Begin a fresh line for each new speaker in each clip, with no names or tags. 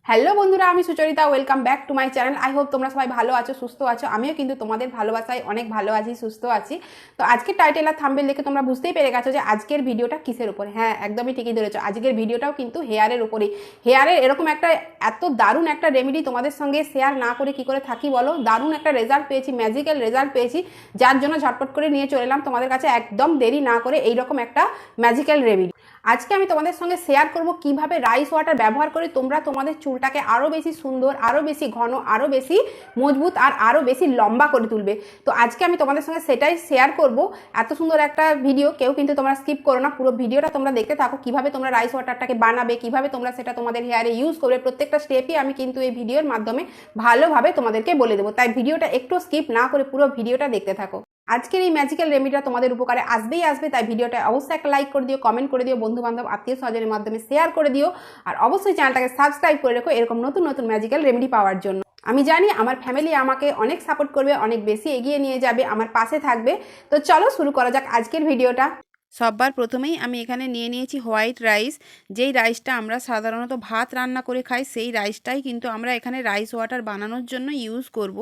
Hello বন্ধুরা, আমি Sucharita. Welcome back to my channel. I hope তোমরা সবাই ভালো আছো, সুস্থ আছো। আমিও কিন্তু তোমাদের ভালোবাসায় অনেক ভালো আছি, সুস্থ আছি। তো আজকের টাইটেল আর থাম্বনেল দেখে তোমরা বুঝতেই পেরে গেছো যে আজকের ভিডিওটা কিসের উপরে। হ্যাঁ, একদমই ঠিকই ধরেছো, আজকের ভিডিওটাও কিন্তু হেয়ারের উপরেই। হেয়ারের এরকম একটা এত দারুণ একটা রেমেডি তোমাদের সঙ্গে শেয়ার না করে কি করে থাকি বলো। দারুণ একটা রেজাল্ট পেয়েছি, ম্যাজিক্যাল রেজাল্ট পেয়েছি, যার জন্য ঝটপট করে নিয়ে চলে এলাম তোমাদের কাছে একদম দেরি না করে এইরকম একটা ম্যাজিক্যাল রেমেডি। আজকে আমি তোমাদের সঙ্গে শেয়ার করব কিভাবে রাইস ওয়াটার ব্যবহার করে তোমরা তোমাদের চুলটাকে আরও বেশি সুন্দর, আরও বেশি ঘন, আরও বেশি মজবুত আর আরও বেশি লম্বা করে তুলবে। তো আজকে আমি তোমাদের সঙ্গে সেটাই শেয়ার করব। এত সুন্দর একটা ভিডিও, কেউ কিন্তু তোমরা স্কিপ করো না, পুরো ভিডিওটা তোমরা দেখতে থাকো। কিভাবে তোমরা রাইস ওয়াটারটাকে বানাবে, কিভাবে তোমরা সেটা তোমাদের হেয়ারে ইউজ করবে, প্রত্যেকটা স্টেপই আমি কিন্তু এই ভিডিওর মাধ্যমে ভালোভাবে তোমাদেরকে বলে দেবো। তাই ভিডিওটা একটু স্কিপ না করে পুরো ভিডিওটা দেখতে থাকো। আজকের এই ম্যাজিক্যাল রেমেডিটা তোমাদের উপকারে আসবেই আসবে। তাই ভিডিওটা অবশ্যই একটা লাইক করে দিও, কমেন্ট করে দিও, বন্ধু বান্ধব আত্মীয় স্বজনের মাধ্যমে শেয়ার করে দিও। আর অবশ্যই চ্যানেলটাকে সাবস্ক্রাইব করে রেখো এরকম নতুন নতুন ম্যাজিক্যাল রেমেডি পাওয়ার জন্য। আমি জানি আমার ফ্যামিলি আমাকে অনেক সাপোর্ট করবে, অনেক বেশি এগিয়ে নিয়ে যাবে, আমার পাশে থাকবে। তো চলো শুরু করা যাক আজকের ভিডিওটা। সবার প্রথমেই আমি এখানে নিয়ে নিয়েছি হোয়াইট রাইস। যেই রাইসটা আমরা সাধারণত ভাত রান্না করে খাই, সেই রাইসটাই কিন্তু আমরা এখানে রাইস ওয়াটার বানানোর জন্য ইউজ করব।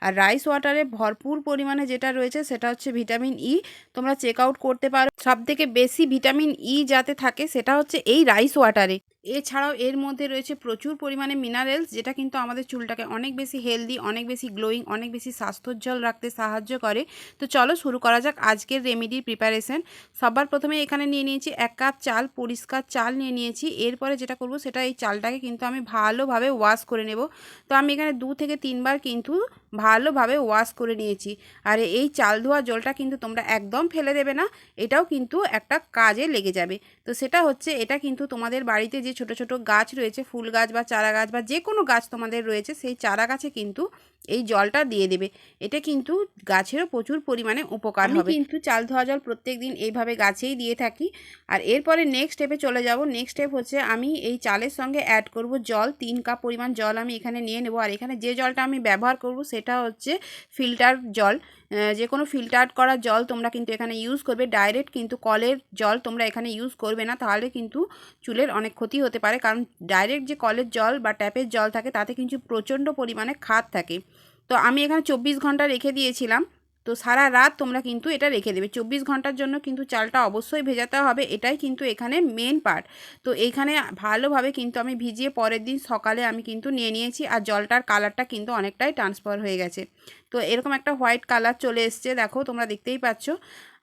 আর রাইস ওয়াটারে ভরপুর পরিমাণে যেটা রয়েছে সেটা হচ্ছে ভিটামিন ই। তোমরা চেক আউট করতে পারো, সবথেকে বেশি ভিটামিন ই যাতে থাকে সেটা হচ্ছে এই রাইস ওয়াটারে। এছাড়াও এর মধ্যে রয়েছে প্রচুর পরিমাণে মিনারেলস, যেটা কিন্তু আমাদের চুলটাকে অনেক বেশি হেলদি, অনেক বেশি গ্লোয়িং, অনেক বেশি স্বাস্থ্যোজ্জ্বল রাখতে সাহায্য করে। তো চলো শুরু করা যাক আজকের রেমেডির প্রিপারেশন। সবার প্রথমে এখানে নিয়ে নিয়েছি 1 কাপ চাল, পরিষ্কার চাল নিয়ে নিয়েছি। এরপরে যেটা করব সেটা এই চালটাকে কিন্তু আমি ভালোভাবে ওয়াশ করে নেব। তো আমি এখানে 2 থেকে 3 বার কিন্তু ভালোভাবে ওয়াশ করে নিয়েছি। আর এই চাল ধোয়া জলটা কিন্তু তোমরা একদম ফেলে দেবে না, এটাও কিন্তু একটা কাজে লেগে যাবে। তো সেটা হচ্ছে, এটা কিন্তু তোমাদের বাড়িতে যে ছোট ছোট গাছ রয়েছে, ফুল গাছ বা চারা গাছ বা যে কোনো গাছ তোমাদের রয়েছে, সেই চারা গাছে কিন্তু এই জলটা দিয়ে দেবে। এটা কিন্তু গাছেরও প্রচুর পরিমাণে উপকার হবে। আমি কিন্তু চাল ধোয়া জল প্রত্যেক দিন এইভাবে গাছেই দিয়ে থাকি। আর এরপরে নেক্সট স্টেপে চলে যাব। নেক্সট স্টেপ হচ্ছে আমি এই চালের সঙ্গে অ্যাড করব জল। 3 কাপ পরিমাণ জল আমি এখানে নিয়ে নেব। আর এখানে যে জলটা আমি ব্যবহার করব সেটা হচ্ছে ফিল্টার জল। যে কোনো ফিল্টার করা জল তোমরা কিন্তু এখানে ইউজ করবে। ডাইরেক্ট কিন্তু কলের জল তোমরা এখানে ইউজ করবে না, তাহলে কিন্তু চুলের অনেক ক্ষতি হতে পারে। কারণ ডাইরেক্ট যে কলের জল বা ট্যাপের জল থাকে তাতে কিন্তু প্রচণ্ড পরিমাণে খাদ থাকে। তো আমি এখানে 24 ঘন্টা রেখে দিয়েছিলাম। তো সারা রাত তোমরা কিন্তু এটা রেখে দেবে। 24 ঘন্টার জন্য কিন্তু চালটা অবশ্যই ভেজাতে হবে, এটাই কিন্তু এখানে মেন পার্ট। তো এইখানে ভালোভাবে কিন্তু আমি ভিজিয়ে পরের দিন সকালে আমি কিন্তু নিয়ে নিয়েছি। আর জলটার কালারটা কিন্তু অনেকটাই ট্রান্সফার হয়ে গেছে। তো এরকম একটা হোয়াইট কালার চলে এসছে, দেখো তোমরা দেখতেই পাচ্ছ।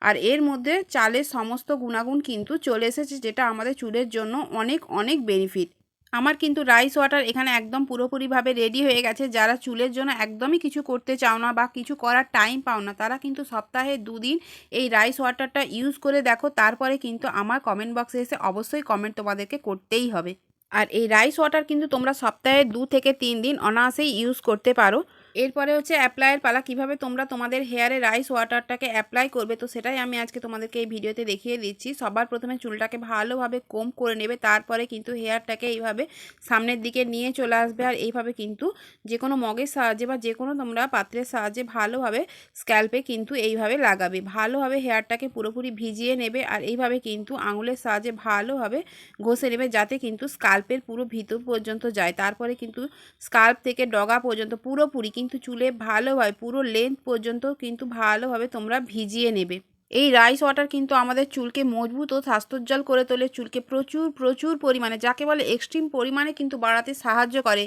আর এর মধ্যে চালের সমস্ত গুণাগুণ কিন্তু চলে এসেছে, যেটা আমাদের চুলের জন্য অনেক অনেক বেনিফিট। আমার কিন্তু রাইস ওয়াটার এখানে একদম পুরোপুরিভাবে রেডি হয়ে গেছে। যারা চুলের জন্য একদমই কিছু করতে চাও না বা কিছু করার টাইম পাও না, তারা কিন্তু সপ্তাহে 2 দিন এই রাইস ওয়াটারটা ইউজ করে দেখো। তারপরে কিন্তু আমার কমেন্ট বক্সে এসে অবশ্যই কমেন্ট তোমাদেরকে করতেই হবে। আর এই রাইস ওয়াটার কিন্তু তোমরা সপ্তাহে 2 থেকে 3 দিন অনায়াসেই ইউজ করতে পারো। এরপরে হচ্ছে অ্যাপ্লাইয়ের পালা। কিভাবে তোমরা তোমাদের হেয়ারে রাইস ওয়াটারটাকে অ্যাপ্লাই করবে, তো সেটাই আমি আজকে তোমাদেরকে এই ভিডিওতে দেখিয়ে দিচ্ছি। সবার প্রথমে চুলটাকে ভালোভাবে কোম্ব করে নেবে, তারপরে কিন্তু হেয়ারটাকে এইভাবে সামনের দিকে নিয়ে চলে আসবে। আর এইভাবে কিন্তু যে কোনো মগের সাহায্যে বা যে কোনো তোমরা পাত্রের সাহায্যে ভালোভাবে স্ক্যাল্পে কিন্তু এইভাবে লাগাবে। ভালোভাবে হেয়ারটাকে পুরোপুরি ভিজিয়ে নেবে। আর এইভাবে কিন্তু আঙুলের সাহায্যে ভালোভাবে ঘষে নেবে, যাতে কিন্তু স্কাল্পের পুরো ভিতর পর্যন্ত যায়। তারপরে কিন্তু স্কাল্প থেকে ডগা পর্যন্ত পুরোপুরি কিন্তু চুলে ভালোভাবে পুরো লেন্থ পর্যন্ত কিন্তু ভালোভাবে তোমরা ভিজিয়ে নেবে। এই রাইস ওয়াটার কিন্তু আমাদের চুলকে মজবুত ও স্বাস্থ্যোজ্জ্বল করে তোলে। চুলকে প্রচুর প্রচুর পরিমাণে, যাকে বলে এক্সট্রিম পরিমাণে কিন্তু বাড়াতে সাহায্য করে।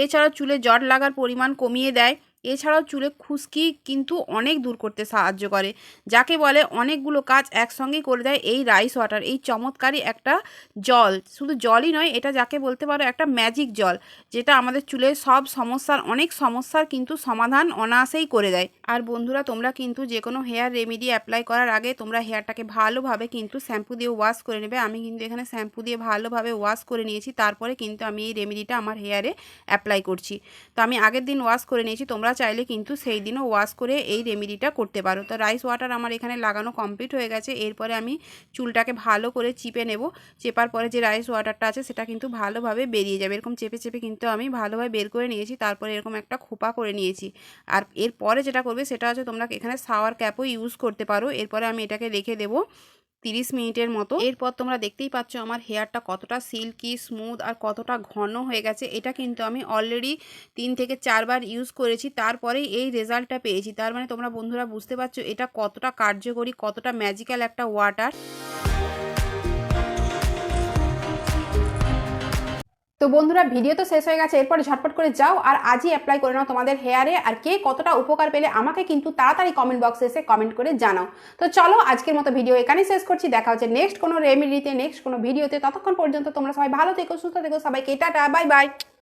এছাড়াও চুলে জট লাগার পরিমাণ কমিয়ে দেয়। এছাড়াও চুলে খুশকি কিন্তু অনেক দূর করতে সাহায্য করে। যাকে বলে অনেকগুলো কাজ একসঙ্গেই করে দেয় এই রাইস ওয়াটার। এই চমৎকারী একটা জল, শুধু জলই নয়, এটা যাকে বলতে পারো একটা ম্যাজিক জল, যেটা আমাদের চুলের সব সমস্যার, অনেক সমস্যার কিন্তু সমাধান অনায়াসেই করে দেয়। আর বন্ধুরা, তোমরা কিন্তু যে কোনো হেয়ার রেমেডি অ্যাপ্লাই করার আগে তোমরা হেয়ারটাকে ভালোভাবে কিন্তু শ্যাম্পু দিয়ে ওয়াশ করে নেবে। আমি কিন্তু এখানে শ্যাম্পু দিয়ে ভালোভাবে ওয়াশ করে নিয়েছি, তারপরে কিন্তু আমি এই রেমেডিটা আমার হেয়ারে অ্যাপ্লাই করছি। তো আমি আগের দিন ওয়াশ করে নিয়েছি, তোমরা চাইলে কিন্তু সেই দিনও ওয়াশ করে এই রেমেডিটা করতে পারো। তো রাইস ওয়াটার আমার এখানে লাগানো কমপ্লিট হয়ে গেছে। এরপরে আমি চুলটাকে ভালো করে চিপে নেব। চেপার পরে যে রাইস ওয়াটারটা আছে সেটা কিন্তু ভালোভাবে বেরিয়ে যাবে। এরকম চেপে চেপে কিন্তু আমি ভালোভাবে বের করে নিয়েছি। তারপরে এরকম একটা খোপা করে নিয়েছি। আর এরপরে যেটা করবে সেটা হচ্ছে তোমরা এখানে শাওয়ার ক্যাপও ইউজ করতে পারো। এরপরে আমি এটাকে রেখে দেবো 30 মিনিটের মতো। এরপর তোমরা দেখতেই পাচ্ছ আমার হেয়ারটা কতটা সিল্কি স্মুথ আর কতটা ঘন হয়ে গেছে। এটা কিন্তু আমি অলরেডি 3 থেকে 4 বার ইউজ করেছি, তারপরেই এই রেজাল্টটা পেয়েছি। তার মানে তোমরা বন্ধুরা বুঝতে পারছো এটা কতটা কার্যকরী, কতটা ম্যাজিক্যাল একটা ওয়াটার। তো বন্ধুরা ভিডিও তো শেষ হয়ে গেছে, এরপরে ঝটপট করে যাও আর আজই অ্যাপ্লাই করে নাও তোমাদের হেয়ারে। আর কে কতটা উপকার পেলে আমাকে কিন্তু তাড়াতাড়ি কমেন্ট বক্সে এসে কমেন্ট করে জানাও। তো চলো আজকের মতো ভিডিও এখানেই শেষ করছি। দেখা হচ্ছে নেক্সট কোনো রেমেডিতে, নেক্সট কোনো ভিডিওতে। ততক্ষণ পর্যন্ত তোমরা সবাই ভালো থেকো, সুস্থ থেকো। সবাইকে টাটা, বাই বাই।